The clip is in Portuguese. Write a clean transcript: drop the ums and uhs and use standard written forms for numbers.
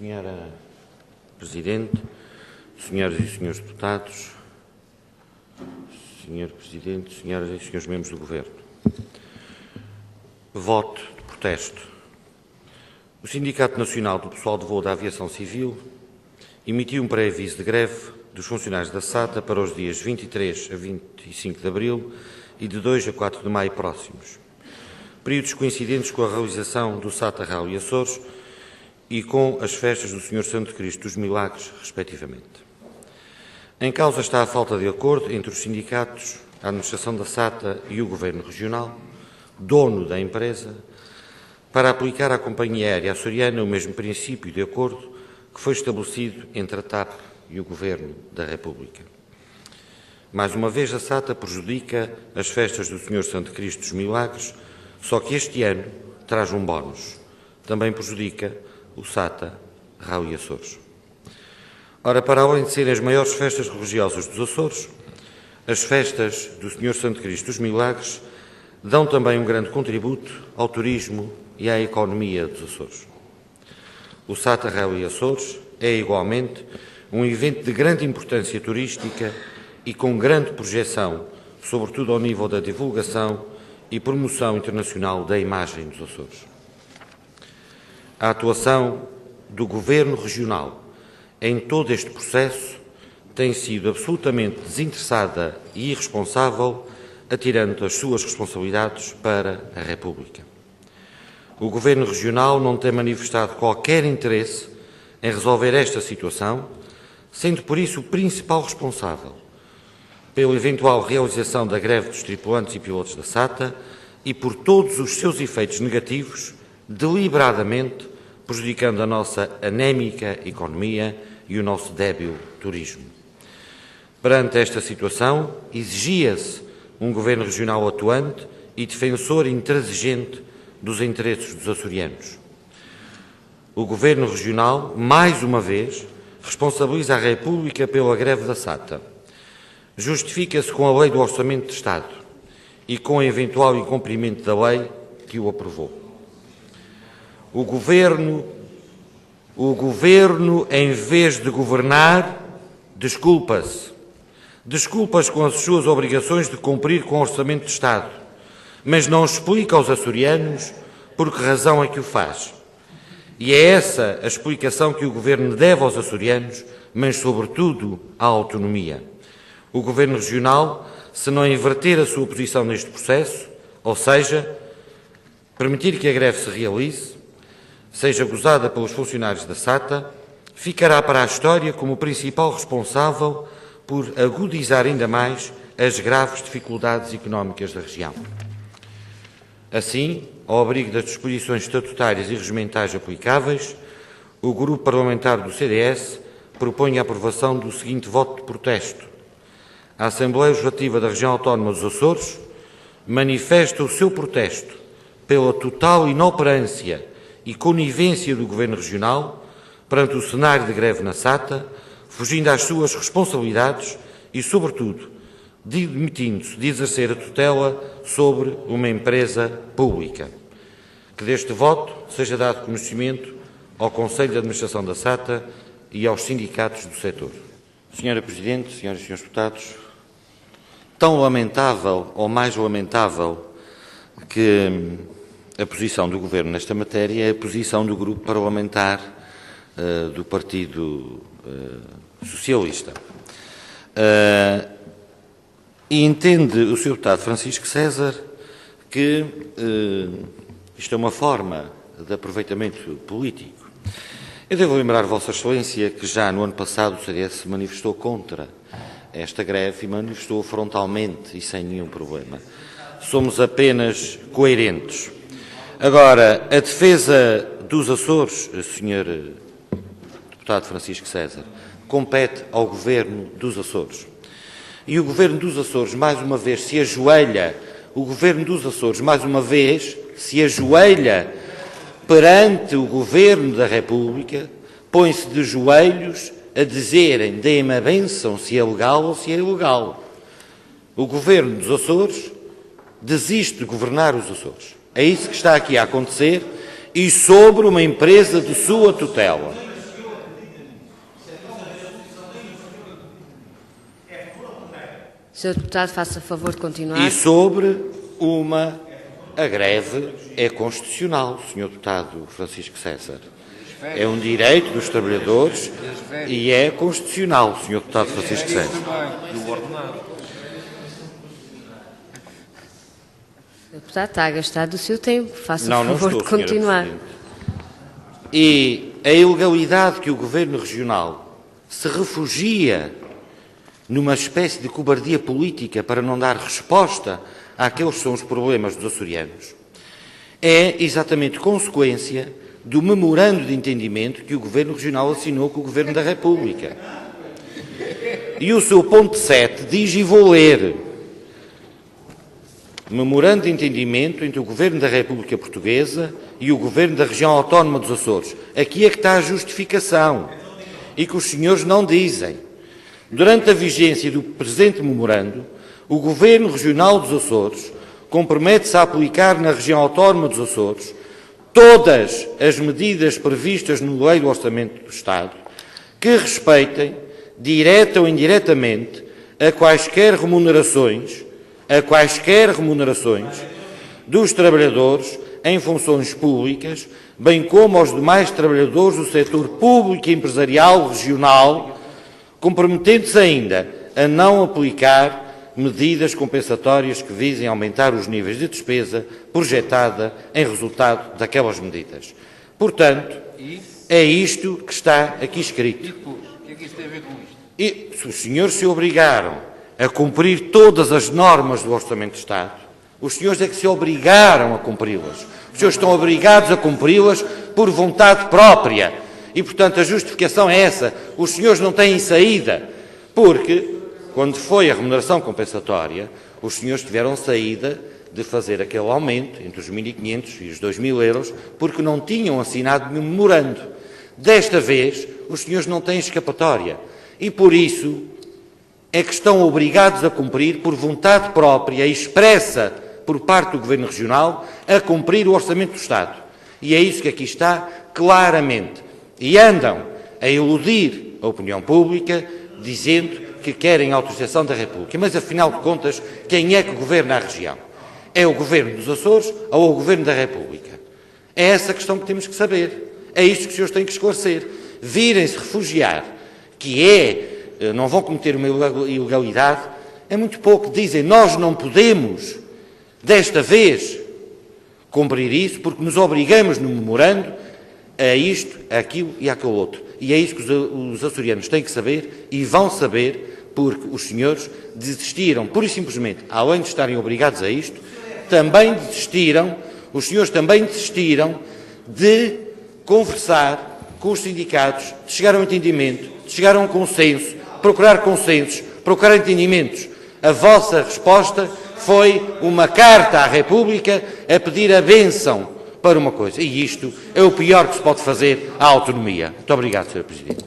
Senhora Presidente, Senhoras e Senhores Deputados, Senhor Presidente, Senhoras e Senhores Membros do Governo. Voto de protesto. O Sindicato Nacional do Pessoal de Voo da Aviação Civil emitiu um pré-aviso de greve dos funcionários da SATA para os dias 23 a 25 de abril e de 2 a 4 de maio próximos, períodos coincidentes com a realização do SATA Rally Açores e com as festas do Senhor Santo Cristo dos Milagres, respectivamente. Em causa está a falta de acordo entre os sindicatos, a administração da SATA e o Governo Regional, dono da empresa, para aplicar à companhia aérea açoriana o mesmo princípio de acordo que foi estabelecido entre a TAP e o Governo da República. Mais uma vez, a SATA prejudica as festas do Senhor Santo Cristo dos Milagres, só que este ano traz um bónus. Também prejudica o SATA Rally Açores. Ora, para além de serem as maiores festas religiosas dos Açores, as festas do Senhor Santo Cristo dos Milagres dão também um grande contributo ao turismo e à economia dos Açores. O SATA Rally Açores é, igualmente, um evento de grande importância turística e com grande projeção, sobretudo ao nível da divulgação e promoção internacional da imagem dos Açores. A atuação do Governo Regional em todo este processo tem sido absolutamente desinteressada e irresponsável, atirando as suas responsabilidades para a República. O Governo Regional não tem manifestado qualquer interesse em resolver esta situação, sendo por isso o principal responsável pela eventual realização da greve dos tripulantes e pilotos da SATA e por todos os seus efeitos negativos, deliberadamente prejudicando a nossa anémica economia e o nosso débil turismo. Perante esta situação, exigia-se um Governo Regional atuante e defensor intransigente dos interesses dos açorianos. O Governo Regional, mais uma vez, responsabiliza a República pela greve da SATA. Justifica-se com a Lei do Orçamento de Estado e com o eventual incumprimento da lei que o aprovou. O Governo, em vez de governar, desculpa-se. Desculpa-se com as suas obrigações de cumprir com o Orçamento de Estado, mas não explica aos açorianos por que razão é que o faz. E é essa a explicação que o Governo deve aos açorianos, mas sobretudo à autonomia. O Governo Regional, se não inverter a sua posição neste processo, ou seja, permitir que a greve se realize, seja gozada pelos funcionários da SATA, ficará para a história como o principal responsável por agudizar ainda mais as graves dificuldades económicas da região. Assim, ao abrigo das disposições estatutárias e regimentais aplicáveis, o Grupo Parlamentar do CDS propõe a aprovação do seguinte voto de protesto. A Assembleia Legislativa da Região Autónoma dos Açores manifesta o seu protesto pela total inoperância e conivência do Governo Regional perante o cenário de greve na SATA, fugindo às suas responsabilidades e, sobretudo, demitindo-se de exercer a tutela sobre uma empresa pública. Que deste voto seja dado conhecimento ao Conselho de Administração da SATA e aos sindicatos do setor. Senhora Presidente, Senhoras e Senhores Deputados, tão lamentável ou mais lamentável que a posição do Governo nesta matéria é a posição do Grupo Parlamentar do Partido Socialista. E entende o Sr. Deputado Francisco César que isto é uma forma de aproveitamento político. Eu devo lembrar, Vossa Excelência, que já no ano passado o CDS se manifestou contra esta greve e manifestou frontalmente e sem nenhum problema. Somos apenas coerentes. Agora, a defesa dos Açores, Sr. Deputado Francisco César, compete ao Governo dos Açores. E o Governo dos Açores, mais uma vez, se ajoelha, perante o Governo da República, põe-se de joelhos a dizerem, deem-me a bênção se é legal ou se é ilegal. O Governo dos Açores desiste de governar os Açores. É isso que está aqui a acontecer e sobre uma empresa de sua tutela. Sr. Deputado, faça favor de continuar. E sobre a greve é constitucional, Sr. Deputado Francisco César. É um direito dos trabalhadores e é constitucional, Sr. Deputado Francisco César. O deputado está a gastar do seu tempo. Faça Não favor estou, de continuar. E a ilegalidade que o Governo Regional se refugia numa espécie de cobardia política para não dar resposta àqueles que são os problemas dos açorianos, é exatamente consequência do memorando de entendimento que o Governo Regional assinou com o Governo da República. E o seu ponto 7 diz, e vou ler: memorando de entendimento entre o Governo da República Portuguesa e o Governo da Região Autónoma dos Açores. Aqui é que está a justificação, e que os senhores não dizem. Durante a vigência do presente memorando, o Governo Regional dos Açores compromete-se a aplicar na Região Autónoma dos Açores todas as medidas previstas no Lei do Orçamento do Estado que respeitem, direta ou indiretamente, a quaisquer remunerações dos trabalhadores em funções públicas, bem como aos demais trabalhadores do setor público e empresarial regional, comprometendo-se ainda a não aplicar medidas compensatórias que visem aumentar os níveis de despesa projetada em resultado daquelas medidas. Portanto, é isto que está aqui escrito. E depois, o que é que isso tem a ver com isto? E se os senhores se obrigaram a cumprir todas as normas do Orçamento de Estado, os senhores é que se obrigaram a cumpri-las. Os senhores estão obrigados a cumpri-las por vontade própria. E, portanto, a justificação é essa. Os senhores não têm saída, porque, quando foi a remuneração compensatória, os senhores tiveram saída de fazer aquele aumento entre os 1.500 e os 2.000 euros, porque não tinham assinado nenhum memorando. Desta vez, os senhores não têm escapatória. E, por isso, é que estão obrigados a cumprir, por vontade própria e expressa por parte do Governo Regional, a cumprir o Orçamento do Estado. E é isso que aqui está claramente. E andam a iludir a opinião pública, dizendo que querem a autorização da República. Mas, afinal de contas, quem é que governa a região? É o Governo dos Açores ou o Governo da República? É essa a questão que temos que saber. É isto que os senhores têm que esclarecer. Virem-se refugiar, não vão cometer uma ilegalidade, é muito pouco. Dizem, nós não podemos, desta vez, cumprir isso, porque nos obrigamos no memorando a isto, a aquilo e àquele outro. E é isso que os açorianos têm que saber e vão saber, porque os senhores desistiram, pura e simplesmente, além de estarem obrigados a isto, os senhores também desistiram de conversar com os sindicatos, de chegar a um entendimento, de chegar a um consenso, procurar consensos, procurar entendimentos. A vossa resposta foi uma carta à República a pedir a bênção para uma coisa. E isto é o pior que se pode fazer à autonomia. Muito obrigado, Sr. Presidente.